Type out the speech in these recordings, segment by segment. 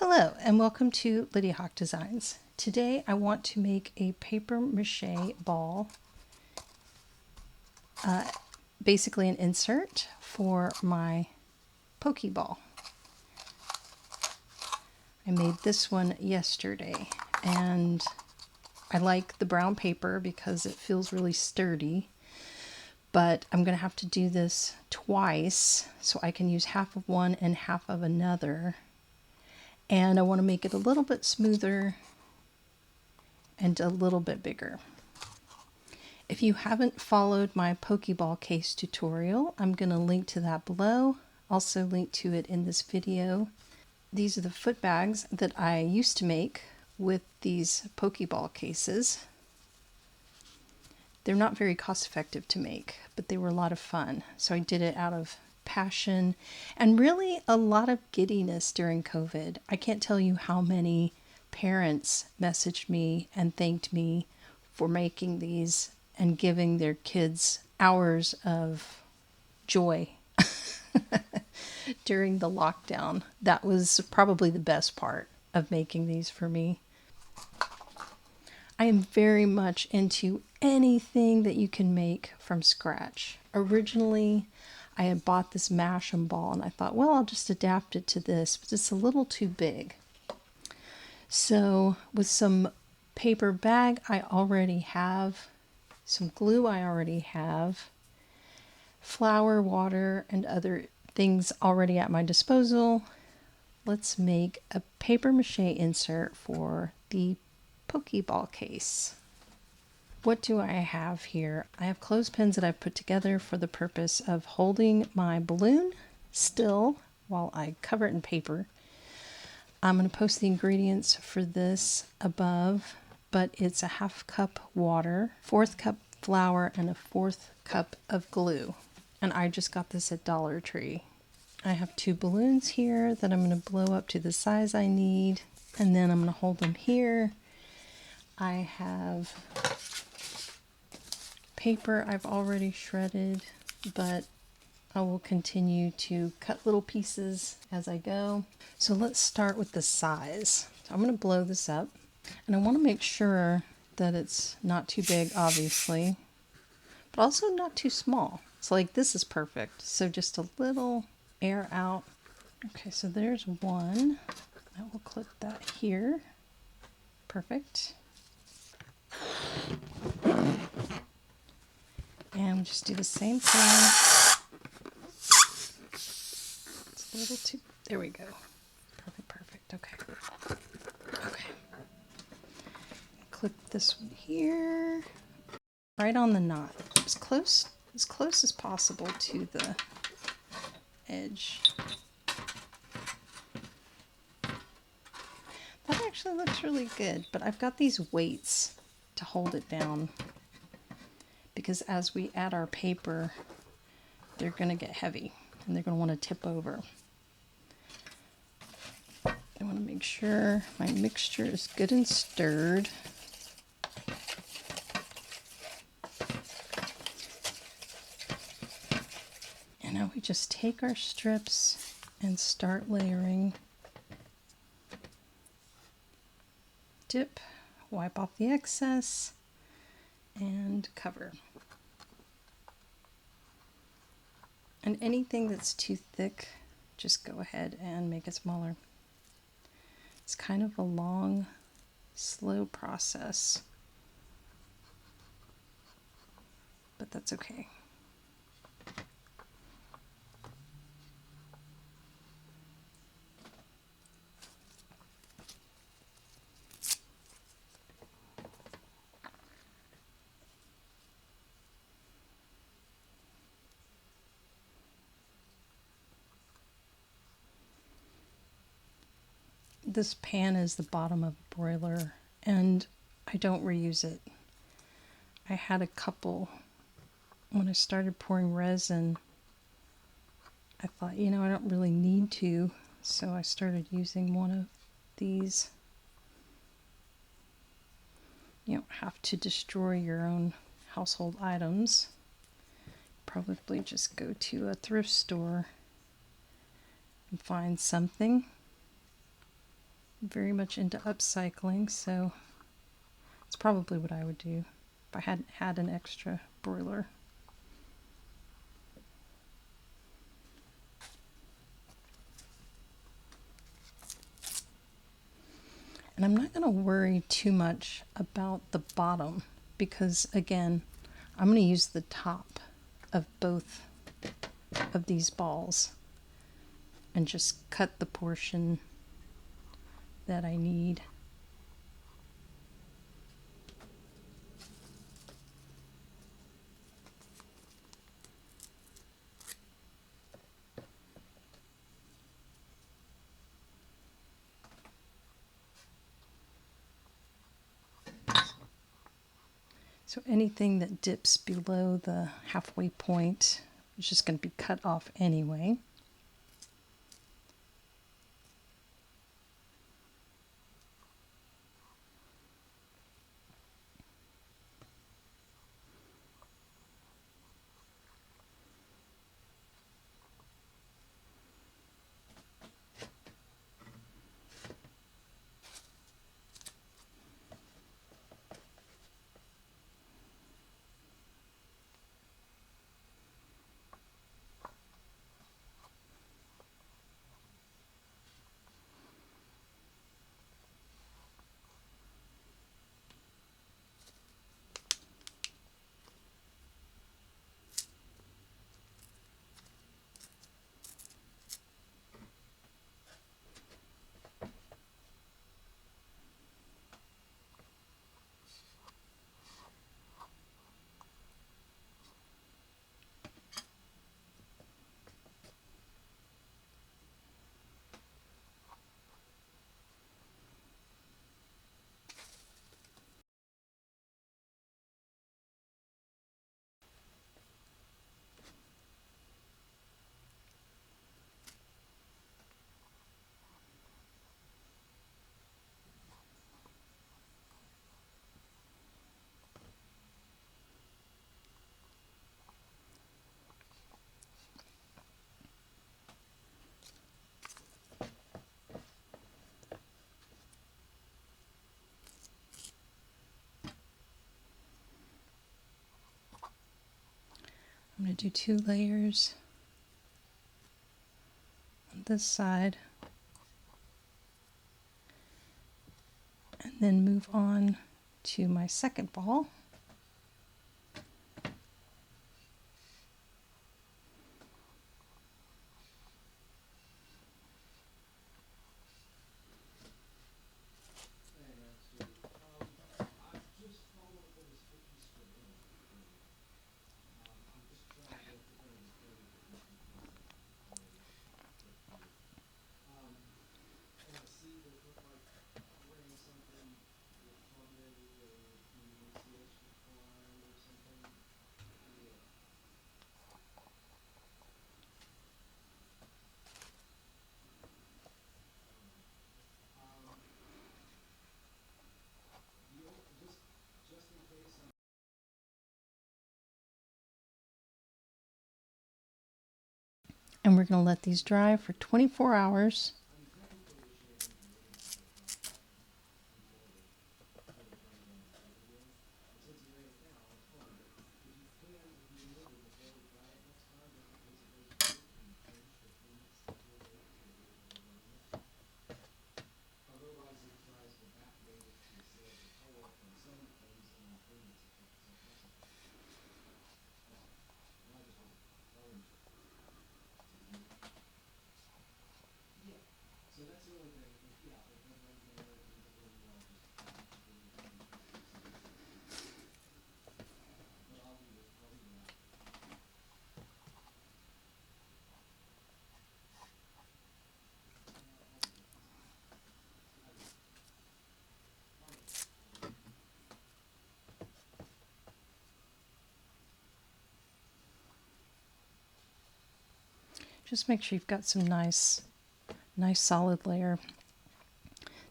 Hello and welcome to Lydia Hawk Designs. Today I want to make a paper mache ball, basically an insert for my Pokeball. I made this one yesterday and I like the brown paper because it feels really sturdy, but I'm going to have to do this twice so I can use half of one and half of another. And I want to make it a little bit smoother and a little bit bigger. If you haven't followed my Pokeball case tutorial, I'm going to link to that below. Also link to it in this video. These are the foot bags that I used to make with these Pokeball cases. They're not very cost effective to make, but they were a lot of fun. So I did it out of passion and really a lot of giddiness during COVID. I can't tell you how many parents messaged me and thanked me for making these and giving their kids hours of joy during the lockdown. That was probably the best part of making these for me. I am very much into anything that you can make from scratch. Originally, I had bought this Mache ball and I thought, well, I'll just adapt it to this, but it's a little too big. So with some paper bag I already have, some glue I already have, flour, water, and other things already at my disposal, let's make a paper mache insert for the Pokeball case. What do I have here? I have clothespins that I've put together for the purpose of holding my balloon still while I cover it in paper. I'm going to post the ingredients for this above, but it's a half cup water, 1/4 cup flour, and a 1/4 cup of glue. And I just got this at Dollar Tree. I have 2 balloons here that I'm going to blow up to the size I need, and then I'm going to hold them here. I have paper I've already shredded, but I will continue to cut little pieces as I go. So let's start with the size. So I'm going to blow this up, and I want to make sure that it's not too big, obviously, but also not too small. So like this is perfect. So just a little air out. Okay, so there's one. I will clip that here. Perfect. And just do the same thing. It's a little too, there we go. Perfect, okay. Clip this one here, right on the knot, as close as possible to the edge. That actually looks really good, but I've got these weights to hold it down because as we add our paper, they're going to get heavy and they're going to want to tip over. I want to make sure my mixture is good and stirred. And now we just take our strips and start layering. Dip, wipe off the excess, and cover. And anything that's too thick, just go ahead and make it smaller. It's kind of a long, slow process, but that's okay. This pan is the bottom of a broiler and I don't reuse it. I had a couple when I started pouring resin. I thought, you know, I don't really need to, so I started using one of these. You don't have to destroy your own household items. Probably just go to a thrift store and find something. very much into upcycling, so it's probably what I would do if I hadn't had an extra broiler. And I'm not going to worry too much about the bottom because, again, I'm going to use the top of both of these balls and just cut the portion that I need. So anything that dips below the halfway point is just going to be cut off anyway. I'm going to do 2 layers on this side and then move on to my second ball. And we're going to let these dry for 24 hours. Just make sure you've got some nice solid layer.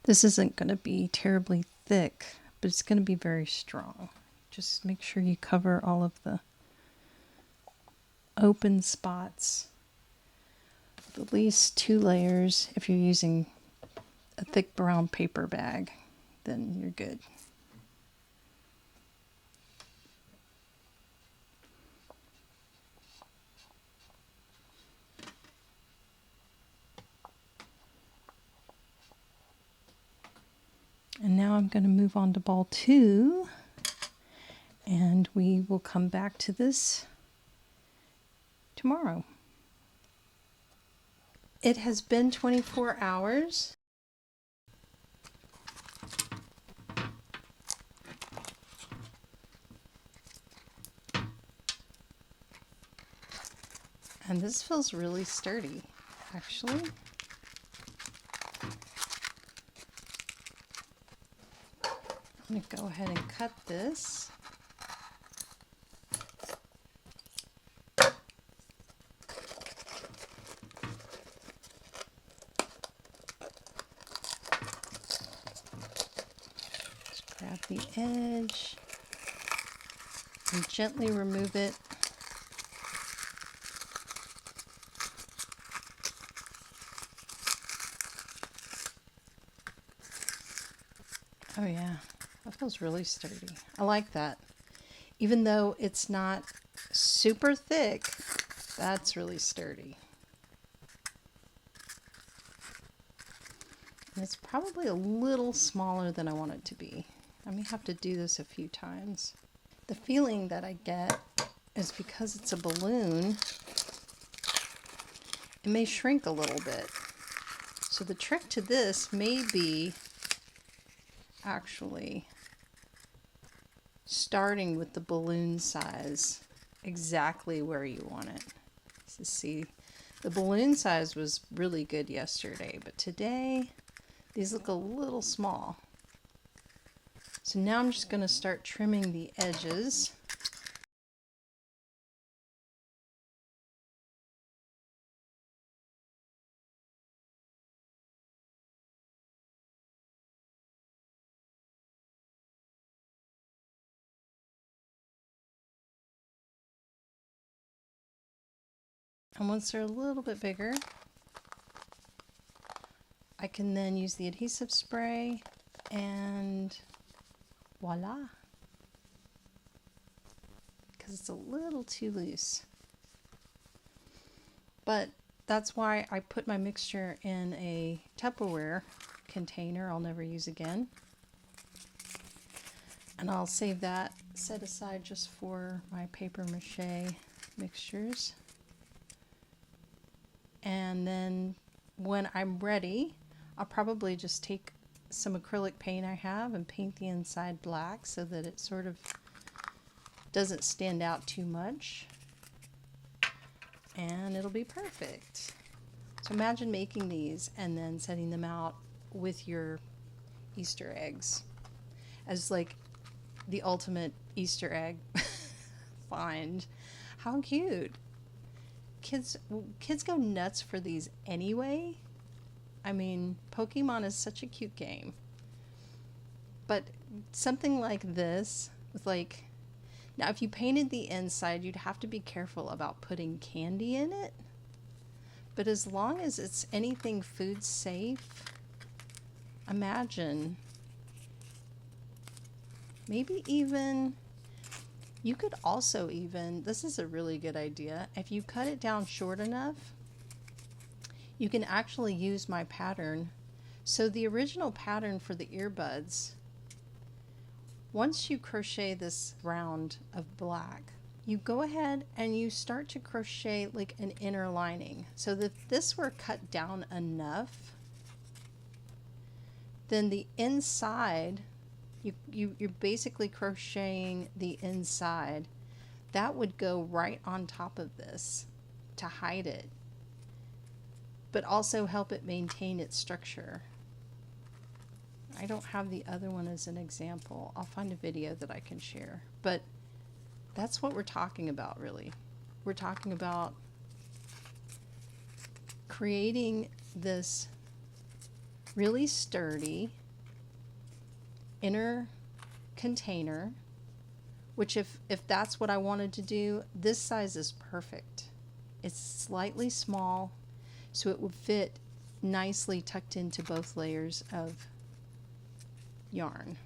This isn't going to be terribly thick, but it's going to be very strong. Just make sure you cover all of the open spots with at least 2 layers if you're using a thick brown paper bag, then you're good. And now I'm going to move on to ball 2, and we will come back to this tomorrow. It has been 24 hours. And this feels really sturdy, actually. I'm going to go ahead and cut this. Just grab the edge and gently remove it. Oh yeah, that feels really sturdy. I like that. Even though it's not super thick, that's really sturdy. And it's probably a little smaller than I want it to be. I may have to do this a few times. The feeling that I get is because it's a balloon, it may shrink a little bit. So the trick to this may be actually starting with the balloon size exactly where you want it. So see, the balloon size was really good yesterday, but today these look a little small. So now I'm just going to start trimming the edges. And once they're a little bit bigger, I can then use the adhesive spray and voila. Because it's a little too loose. But that's why I put my mixture in a Tupperware container I'll never use again. And I'll save that set aside just for my paper mache mixtures. And then when I'm ready, I'll probably just take some acrylic paint I have and paint the inside black so that it sort of doesn't stand out too much. And it'll be perfect. So imagine making these and then setting them out with your Easter eggs as like the ultimate Easter egg find. How cute. Kids go nuts for these anyway. I mean, Pokemon is such a cute game. But something like this with like, now if you painted the inside, you'd have to be careful about putting candy in it. But as long as it's anything food safe, imagine maybe even, you could also even, this is a really good idea, if you cut it down short enough, you can actually use my pattern. So the original pattern for the earbuds, once you crochet this round of black, you go ahead and you start to crochet like an inner lining. So that if this were cut down enough, then the inside, you're basically crocheting the inside. That would go right on top of this to hide it, but also help it maintain its structure. I don't have the other one as an example. I'll find a video that I can share. But that's what we're talking about, really. We're talking about creating this really sturdy inner container, which if that's what I wanted to do, this size is perfect. It's slightly small, so it would fit nicely tucked into both layers of yarn.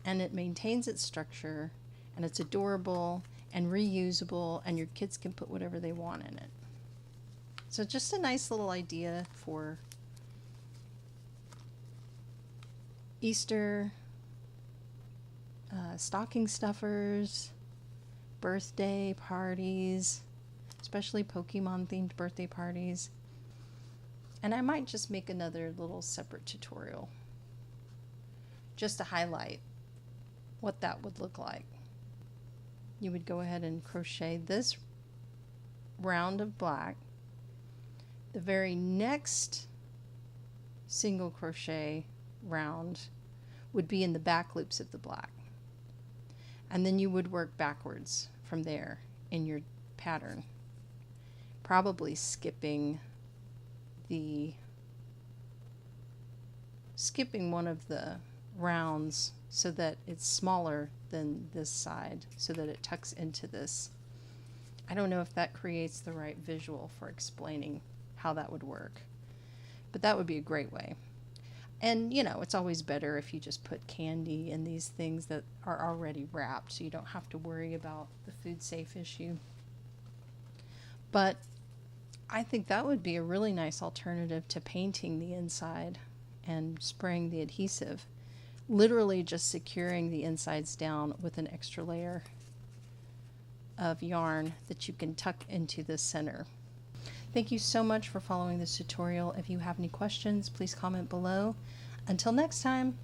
And it maintains its structure, and it's adorable and reusable, and your kids can put whatever they want in it. So just a nice little idea for Easter, stocking stuffers, birthday parties, especially Pokemon themed birthday parties. And I might just make another little separate tutorial just to highlight what that would look like. You would go ahead and crochet this round of black. The very next single crochet round would be in the back loops of the black. And then you would work backwards from there in your pattern, probably skipping one of the rounds so that it's smaller than this side, so that it tucks into this. I don't know if that creates the right visual for explaining how that would work, but that would be a great way. And you know, it's always better if you just put candy in these things that are already wrapped, so you don't have to worry about the food safe issue. But I think that would be a really nice alternative to painting the inside and spraying the adhesive. Literally just securing the insides down with an extra layer of yarn that you can tuck into the center. Thank you so much for following this tutorial. If you have any questions, please comment below. Until next time.